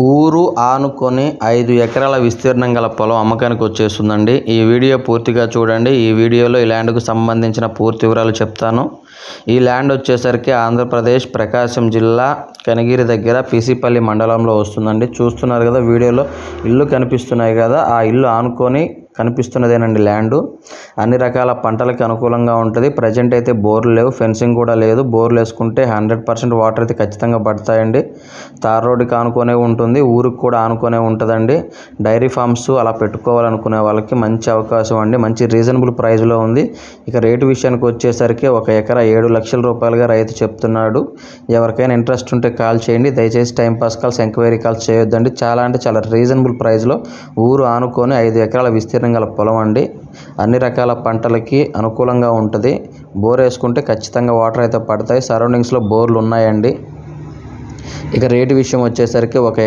ఊరు ఆనుకొని 5 ఎకరాల విస్తీర్ణం గల పొలం అమ్మకానికి వచ్చేస్తుందండి. ఈ వీడియో పూర్తిగా చూడండి. ఈ వీడియోలో ఈ ల్యాండ్కు సంబంధించిన పూర్తి వివరాలు చెప్తాను. ఈ ల్యాండ్ వచ్చేసరికి ఆంధ్రప్రదేశ్ ప్రకాశం జిల్లా కనిగిరి దగ్గర పీసీపల్లి మండలంలో వస్తుందండి. చూస్తున్నారు కదా, వీడియోలో ఇల్లు కనిపిస్తున్నాయి కదా, ఆ ఇల్లు ఆనుకొని కనిపిస్తున్నదేనండి ల్యాండు. అన్ని రకాల పంటలకి అనుకూలంగా ఉంటుంది. ప్రజెంట్ అయితే బోర్లు లేవు, ఫెన్సింగ్ కూడా లేదు. బోర్లు వేసుకుంటే 100% వాటర్ అయితే ఖచ్చితంగా పడతాయండి. తార్ రోడ్డుకి ఆనుకొనే ఉంటుంది, ఊరికి కూడా ఆనుకొనే ఉంటుందండి. డైరీ ఫార్మ్స్ అలా పెట్టుకోవాలనుకునే వాళ్ళకి మంచి అవకాశం అండి. మంచి రీజనబుల్ ప్రైస్లో ఉంది. ఇక రేటు విషయానికి వచ్చేసరికి 1 ఎకరా 7 లక్షల రూపాయలుగా రైతు చెప్తున్నాడు. ఎవరికైనా ఇంట్రెస్ట్ ఉంటే కాల్ చేయండి. దయచేసి టైంపాస్ కాల్స్, ఎంక్వైరీ కాల్స్ చేయొద్దండి. చాలా రీజనబుల్ ప్రైస్లో ఊరు ఆనుకొని 5 ఎకరాల విస్తీర్ణం గల పొలం అండి. అన్ని రకాల పంటలకి అనుకూలంగా ఉంటుంది. బోర్ వేసుకుంటే ఖచ్చితంగా వాటర్ అయితే పడతాయి. సరౌండింగ్స్లో బోర్లు ఉన్నాయండి. ఇక రేటు విషయం వచ్చేసరికి 1